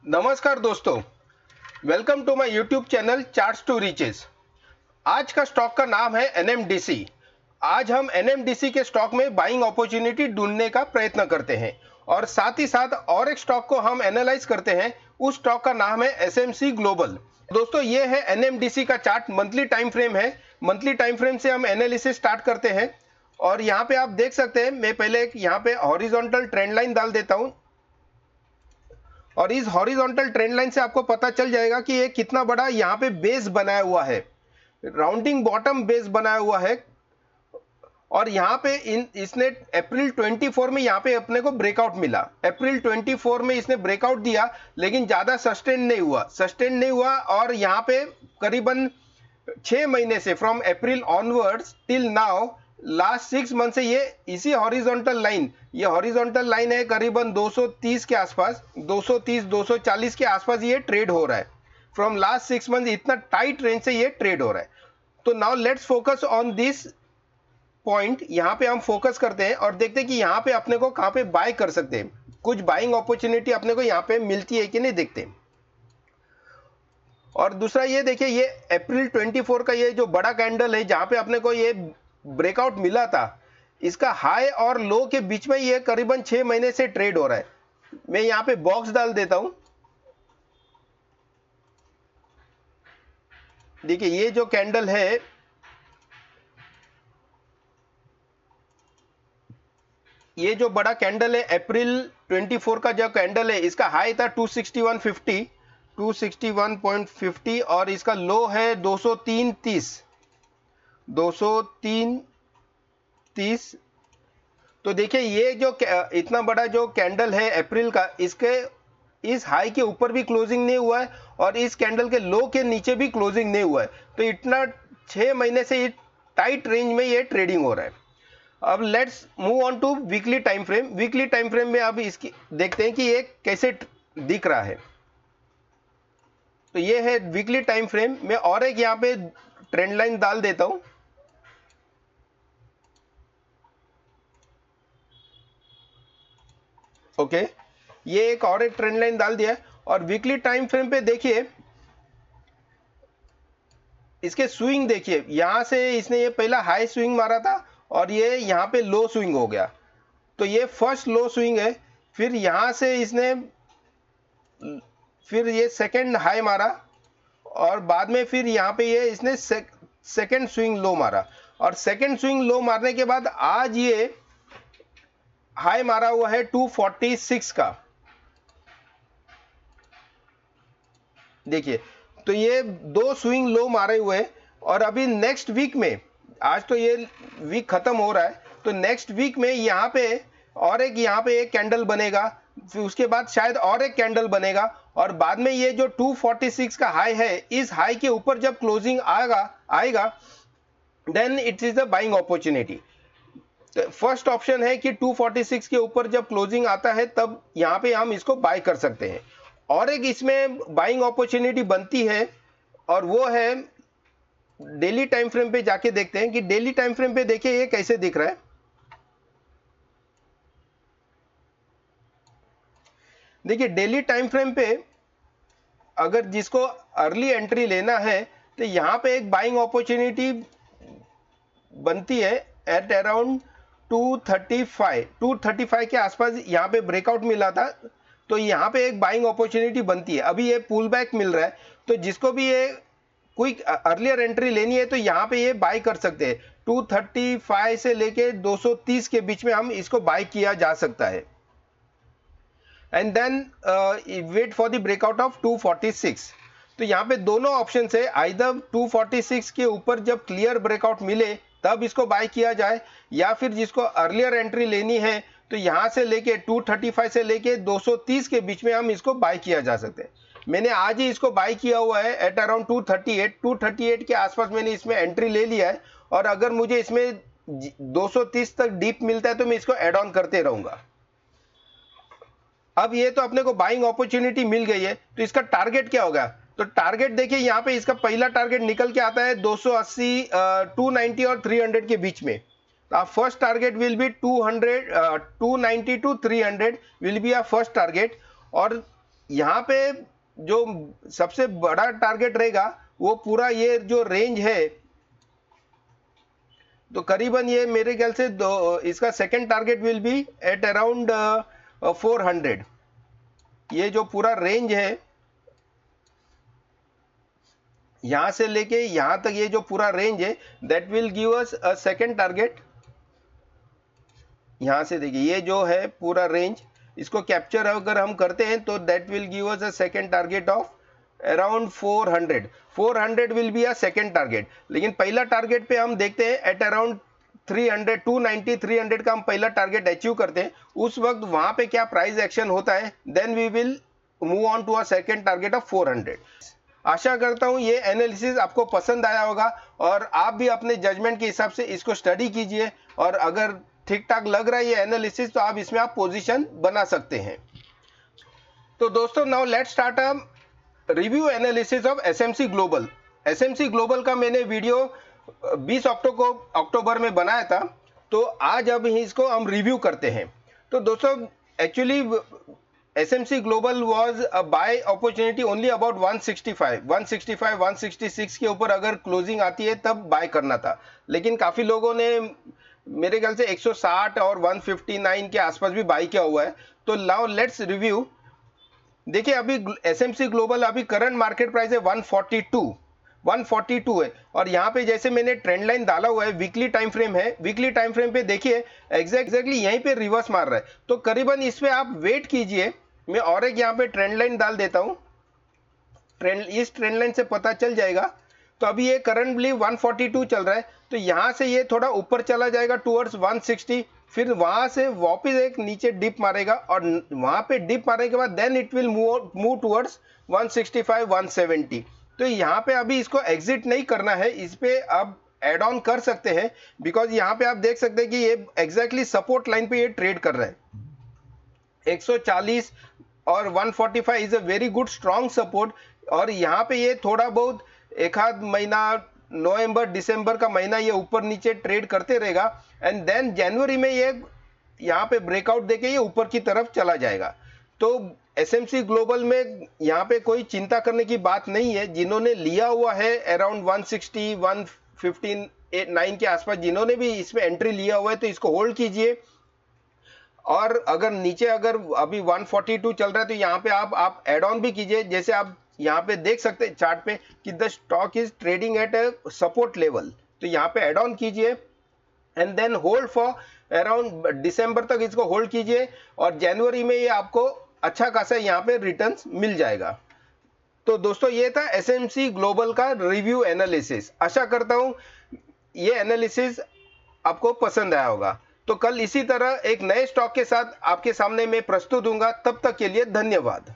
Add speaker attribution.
Speaker 1: नमस्कार दोस्तों, welcome to my YouTube channel charts to riches. आज का स्टॉक का नाम है एनएमडीसी। आज हम एनएमडीसी के स्टॉक में बाइंग अपॉर्चुनिटी ढूंढने का प्रयत्न करते हैं और साथ ही साथ और एक स्टॉक को हम एनालाइज करते हैं। उस स्टॉक का नाम है एसएमसी ग्लोबल। दोस्तों, ये है एनएमडीसी का चार्ट, मंथली टाइम फ्रेम है। मंथली टाइम फ्रेम से हम एनालिसिस स्टार्ट करते हैं और यहाँ पे आप देख सकते हैं, मैं पहले एक यहाँ पे हॉरिजॉन्टल ट्रेंड लाइन डाल देता हूँ और इस हॉरिजॉन्टल ट्रेंड लाइन से आपको पता चल जाएगा कि ये कितना बड़ा यहाँ पे बेस बनाया हुआ है, राउंडिंग बॉटम बेस बनाया हुआ है। और यहाँ पे इसने अप्रैल 24 में यहाँ पे अपने को ब्रेकआउट मिला। अप्रैल 24 में इसने ब्रेकआउट दिया, लेकिन ज्यादा सस्टेन नहीं हुआ और यहाँ पे करीबन 6 महीने से from April onwards till now last 6 month से ये इसी हॉरिजॉन्टल लाइन, ये हॉरिजॉन्टल लाइन है करीबन 230 के आसपास, 230-240 के आसपास ये ट्रेड हो रहा है। फ्रॉम लास्ट 6 मंथ इतना टाइट रेंज से ये ट्रेड हो रहा है। तो now let's focus on this point. यहाँ पे हम फोकस करते हैं और देखते हैं कि यहाँ पे अपने को कहाँ पे बाय कर सकते हैं, कुछ बाइंग अपॉर्चुनिटी अपने को यहाँ पे मिलती है कि नहीं देखते हैं। और दूसरा ये देखिए, ये अप्रैल 24 का ये जो बड़ा कैंडल है जहां पे अपने को ये ब्रेकआउट मिला था, इसका हाई और लो के बीच में ये करीबन 6 महीने से ट्रेड हो रहा है। मैं यहाँ पे बॉक्स डाल देता हूं। देखिए, ये जो कैंडल है, ये जो बड़ा कैंडल है अप्रैल 24 का जो कैंडल है, इसका हाई था 261.50 261.50 और इसका लो है 203.30। तो देखिए, ये जो इतना बड़ा जो कैंडल है अप्रैल का, इसके इस हाई के ऊपर भी क्लोजिंग नहीं हुआ है और इस कैंडल के लो के नीचे भी क्लोजिंग नहीं हुआ है। तो इतना 6 महीने से ये टाइट रेंज में ये ट्रेडिंग हो रहा है। अब let's move on to weekly time frame. Weekly time frame में अब इसकी देखते हैं कि ये कैसे दिख रहा है। तो ये है वीकली टाइम फ्रेम में, और एक यहाँ पे ट्रेंड लाइन डाल देता हूं। ओके, ये एक और एक ट्रेंड लाइन डाल दिया है। और वीकली टाइम फ्रेम पे देखिए, इसके स्विंग देखिए, यहां से इसने ये पहला हाई स्विंग मारा था और ये यहाँ पे लो स्विंग हो गया। तो ये फर्स्ट लो स्विंग है। फिर यहां से इसने फिर ये सेकंड हाई मारा और बाद में फिर यहाँ पे ये इसने सेकंड स्विंग लो मारा और सेकंड स्विंग लो मारने के बाद आज ये हाई मारा हुआ है 246 का। देखिए, तो ये दो स्विंग लो मारे हुए और अभी नेक्स्ट वीक में, आज तो ये वीक खत्म हो रहा है, तो नेक्स्ट वीक में यहाँ पे और एक यहाँ पे एक कैंडल बनेगा, फिर उसके बाद शायद और एक कैंडल बनेगा और बाद में ये जो 246 का हाई है, इस हाई के ऊपर जब क्लोजिंग आएगा then it is the buying opportunity. First option है कि 246 के ऊपर जब क्लोजिंग आता है तब यहाँ पे हम इसको बाय कर सकते हैं। और एक इसमें बाइंग अपॉर्चुनिटी बनती है और वो है डेली टाइम फ्रेम पे जाके देखते हैं कि डेली टाइम फ्रेम पे देखिए ये कैसे दिख रहा है। देखिए, डेली टाइम फ्रेम पे अगर जिसको अर्ली एंट्री लेना है तो यहाँ पे एक बाइंग अपॉर्चुनिटी बनती है एट अराउंड 235 के आसपास। यहाँ पे ब्रेकआउट मिला था तो यहाँ पे एक बाइंग अपॉर्चुनिटी बनती है। अभी ये पुल बैक मिल रहा है, तो जिसको भी ये क्विक अर्लियर एंट्री लेनी है तो यहाँ पे ये बाय कर सकते हैं। 235 से लेके 230 के बीच में हम इसको बाय किया जा सकता है and then wait for the breakout of 246। तो यहाँ पे दोनों ऑप्शन है, आइदर 246 के ऊपर जब क्लियर ब्रेकआउट मिले तब इसको बाय किया जाए, या फिर जिसको अर्लियर एंट्री लेनी है तो यहाँ से लेके 235 से लेके 230 के बीच में हम इसको बाय किया जा सकते हैं। मैंने आज ही इसको बाय किया हुआ है एट अराउंड 238 के आसपास मैंने इसमें एंट्री ले लिया है और अगर मुझे इसमें 230 तक डीप मिलता है तो मैं इसको एड ऑन करते रहूंगा। अब ये तो अपने को बाइंग अपॉर्चुनिटी मिल गई है, तो इसका टारगेट क्या होगा? तो टारगेट देखिए, यहाँ पे इसका पहला टारगेट निकल के आता है 280, 290 और 300 के बीच में। तो first target will be 290 to 300 will be our first target. और यहाँ पे जो सबसे बड़ा टारगेट रहेगा वो पूरा ये जो रेंज है, तो करीबन ये मेरे ख्याल से इसका second target will B at around 400। ये जो पूरा रेंज है यहां से लेके यहां तक, ये जो पूरा रेंज है that will give us a second target. यहां से देखिए ये जो है पूरा रेंज, इसको कैप्चर अगर हम करते हैं तो that will give us a second target of around 400। 400 will be a second target. लेकिन पहला टारगेट पे हम देखते हैं एट अराउंड 300, 290, 300 का हम पहला टारगेट अचीव करते हैं। उस वक्त वहां पे क्या प्राइस एक्शन होता है, then we will move on to a second target of 400। आशा करता हूं ये एनालिसिस आपको पसंद आया होगा और आप भी अपने जजमेंट के हिसाब से इसको स्टडी कीजिए, और अगर ठीक ठाक लग रहा है ये एनालिसिस तो आप इसमें पोजीशन बना सकते हैं। तो दोस्तों now let's start a review analysis of SMC global. SMC global का मैंने वीडियो 20 अक्टूबर में बनाया था, तो आज अब इसको हम रिव्यू करते हैं। तो दोस्तों actually SMC Global was a buy opportunity only about 165, 166 के ऊपर अगर क्लोजिंग आती है तब बाय करना था। लेकिन काफी लोगों ने मेरे ख्याल से 160 और 159 के आसपास भी बाय किया हुआ है। तो नाउ लेट्स रिव्यू। देखिए अभी एसएमसी ग्लोबल अभी करंट मार्केट प्राइस है 142 है, और यहाँ पे जैसे मैंने ट्रेंड लाइन डाला हुआ है, वीकली टाइम फ्रेम है, वीकली टाइम फ्रेम पे देखिए एग्जैक्टली यहीं पे रिवर्स मार रहा है। तो करीबन इस पे आप वेट कीजिए। मैं और एक यहाँ पे ट्रेंड लाइन डाल देता हूँ, इस ट्रेंड लाइन से पता चल जाएगा। तो अभी ये करंटली 142 चल रहा है, तो यहाँ से ये थोड़ा ऊपर चला जाएगा टूवर्ड्स 160, फिर वहां से वापस एक नीचे डिप मारेगा, और वहां पे डिप मारने के बाद then it will move towards 165, 170। तो यहाँ पे अभी इसको एग्जिट नहीं करना है, इस पे आप एड ऑन कर सकते हैं, बिकॉज यहाँ पे आप देख सकते हैं कि ये एग्जैक्टली सपोर्ट लाइन पे ये ट्रेड कर रहा है। 140 और 145 is a very good strong support, और यहाँ पे ये थोड़ा बहुत एक आध महीना, नवंबर दिसंबर का महीना ये ऊपर नीचे ट्रेड करते रहेगा, एंड देन जनवरी में ये यहाँ पे ब्रेकआउट देके ये ऊपर की तरफ चला जाएगा। तो एसएमसी ग्लोबल में यहाँ पे कोई चिंता करने की बात नहीं है। जिन्होंने लिया हुआ है अराउंड 160, 159 के आसपास, जिन्होंने भी इसमें एंट्री लिया हुआ है तो इसको होल्ड कीजिए। और अगर नीचे अगर अभी 142 चल रहा है तो यहाँ पे आप एड ऑन भी कीजिए। जैसे आप यहाँ पे देख सकते हैं चार्ट पे कि the stock is trading at a support level, तो यहाँ पे एड ऑन कीजिए and then hold for around दिसंबर तक इसको होल्ड कीजिए, और जनवरी में ये आपको अच्छा खासा यहाँ पे रिटर्न्स मिल जाएगा। तो दोस्तों ये था एसएमसी ग्लोबल का रिव्यू एनालिसिस। आशा करता हूँ ये एनालिसिस आपको पसंद आया होगा। तो कल इसी तरह एक नए स्टॉक के साथ आपके सामने मैं प्रस्तुत हूंगा। तब तक के लिए धन्यवाद।